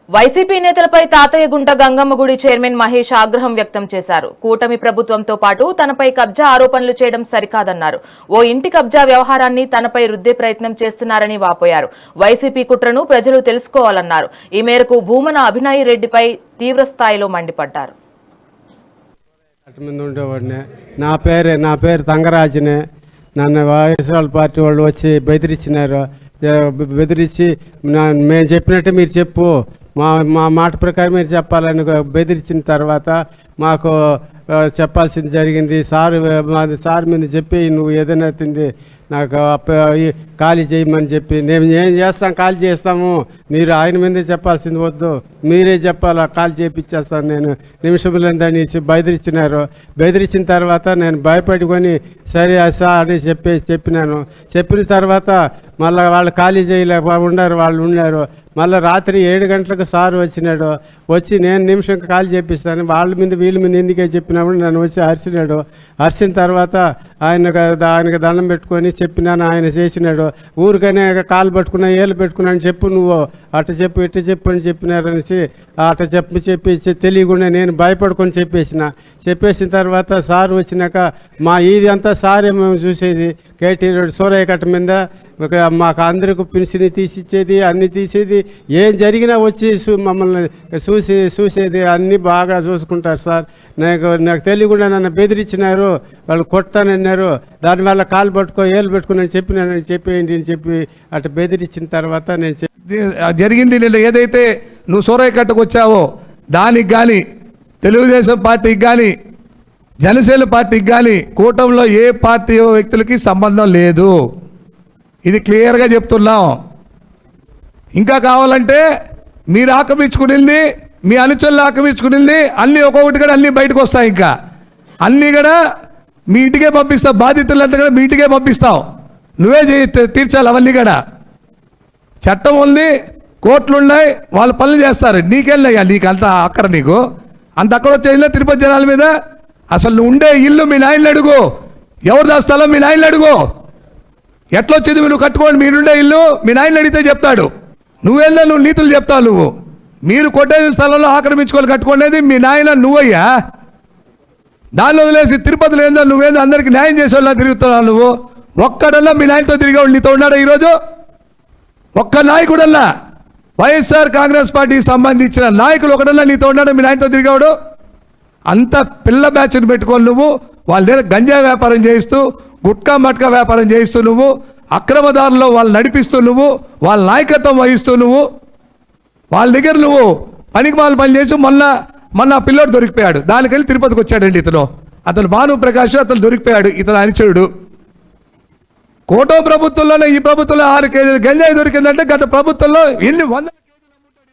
YCP నేతలపై తాతయ్యగుంట గంగమ్మ గుడి chairman Mahesh ఆగ్రహం వ్యక్తం చేశారు. కూటమి ప్రభుత్వంతో పాటు తనపై కబ్జా ఆరోపణలు చేయడం సరికాదన్నారు. ఓ ఇంటి కబ్జా వ్యవహారాన్ని తనపై రుద్దే ప్రయత్నం చేస్తున్నారని వాపోయారు. వైసీపీ కుట్రను ప్రజలు తెలుసుకోవాలన్నారు. ఈ మేరకు భూమన అభినయ్ రెడ్డిపై తీవ్రస్థాయిలో మండిపడ్డారు. నా పేరు తంగరాజునే. నన్ను వైఎస్ఆర్ పార్టీ వాళ్ళు వచ్చి బెదిరించి మేము చెప్పినట్టే మీరు చెప్పు, మా మాట ప్రకారం మీరు చెప్పాలని బెదిరించిన తర్వాత మాకు చెప్పాల్సింది జరిగింది. సార్ మీద చెప్పి నువ్వు ఏదైనా తింది నాకు ఖాళీ చేయమని చెప్పి నేను ఏం చేస్తాం, ఖాళీ చేస్తాము, మీరు ఆయన మీదే చెప్పాల్సింది వద్దు, మీరే చెప్పాలా, ఖాళీ చేయించేస్తాను నేను నిమిషంలో అనేసి బెదిరించిన తర్వాత నేను భయపడుకొని సరే సార్ అని చెప్పినాను. చెప్పిన తర్వాత మళ్ళీ వాళ్ళు ఖాళీ చేయలేక ఉన్నారు. మళ్ళీ రాత్రి 7 గంటలకు సార్ వచ్చినాడు. వచ్చి నేను నిమిషం ఖాళీ చేపిస్తాను, వీళ్ళ మీద ఎందుకే చెప్పినప్పుడు నన్ను వచ్చి అరిచిన తర్వాత ఆయనకు దండం పెట్టుకొని చెప్పినాను. ఆయన చేసినాడు. ఊరికనే కాలు పట్టుకున్నా ఏళ్ళు పెట్టుకున్నా అని చెప్పు, నువ్వు అట్ట చెప్పు ఇట్ట చెప్పు అని చెప్పినారనేసి అట్ట చెప్పి తెలియకుండా నేను భయపడుకొని చెప్పేసిన తర్వాత సార్ వచ్చినాక ఇది అంతా సారే మేము చూసేది. కేటీ రోడ్ సూరయ్య కట్ట మీద మాకు అందరికీ పెన్షన్ తీసిచ్చేది, అన్నీ తీసేది, ఏం జరిగినా వచ్చి మమ్మల్ని చూసేది, అన్నీ బాగా చూసుకుంటారు సార్. నాకు తెలియకుండా నన్ను బెదిరించినారు, వాళ్ళు కొడతానన్నారు. దానివల్ల కాలు పట్టుకో ఏళ్ళు పెట్టుకుని చెప్పేయండి అని చెప్పి అటు బెదిరించిన తర్వాత నేను జరిగింది. నేను ఏదైతే నువ్వు సూరయ్య కట్టకు వచ్చావో దానికి కానీ తెలుగుదేశం పార్టీకి కానీ జనసేన పార్టీకి కానీ కూటమిలో ఏ పార్టీ వ్యక్తులకి సంబంధం లేదు. ఇది క్లియర్గా చెప్తున్నాం. ఇంకా కావాలంటే మీరు ఆక్రమించుకునింది, మీ అనుచరులు ఆక్రమించుకునింది అన్నీ ఒక్కొక్కటి కూడా అన్నీ బయటకు వస్తాయి. ఇంకా అన్నీ కూడా మీ ఇంటికే పంపిస్తావు, బాధితులంతా కూడా మీ ఇంటికే పంపిస్తావు. నువ్వే తీర్చాలి అవన్నీ కూడా. చట్టం ఉంది, కోర్టులు ఉన్నాయి, వాళ్ళు పనులు చేస్తారు. నీకెళ్ళయ్యా నీకు అంత అక్కర, నీకు అంత అక్కడ వచ్చేదిలే తిరుపతి జనాల మీద. అసలు నువ్వు ఉండే ఇల్లు మీ నాయనలు అడుగు, ఎవరిదా స్థలం మీ నాయనలు అడుగు, ఎట్లా వచ్చింది మీరు కట్టుకోండి, మీరుండే ఇల్లు మీ నాయనలు అడిగితే చెప్తాడు. నువ్వు నీతులు చెప్తావు. మీరు కొట్టేసిన స్థలంలో ఆక్రమించుకొని కట్టుకునేది మీ నాయన నువ్వయ్యా. దాన్ని వదిలేసి తిరుపతిలో ఏందో నువ్వేందో అందరికి న్యాయం చేసేవాళ్ళ తిరుగుతున్నావు. నువ్వు ఒక్కడల్లా మీ నాయనతో తిరిగేవాళ్ళు నీతో ఉన్నాడా ఈరోజు? ఒక్క నాయకుడల్లా వైఎస్ఆర్ కాంగ్రెస్ పార్టీకి సంబంధించిన నాయకులు ఒకడల్లా నీతో ఉన్నాడు మీ నాయనతో తిరిగేవాడు? అంత పిల్ల బ్యాచ్ని పెట్టుకొని నువ్వు వాళ్ళ దగ్గర గంజా వ్యాపారం చేయిస్తూ, గుట్కా మట్కా వ్యాపారం చేయిస్తూ, నువ్వు అక్రమదారుల్లో వాళ్ళు నడిపిస్తూ, నువ్వు వాళ్ళ నాయకత్వం వహిస్తూ, నువ్వు వాళ్ళ దగ్గర నువ్వు పనికి వాళ్ళు పని చేస్తూ మొన్న పిల్లోడు దొరికిపోయాడు. దానికెళ్ళి తిరుపతికి వచ్చాడండి ఇతను. అతను భాను ప్రకాష్, అతను దొరికిపోయాడు. ఇతను అనుచరుడు. కూటమి ప్రభుత్వంలోనే ఈ ప్రభుత్వంలో 6 కేజీలు గంజాయి దొరికిందంటే గత ప్రభుత్వంలో ఎన్ని వందల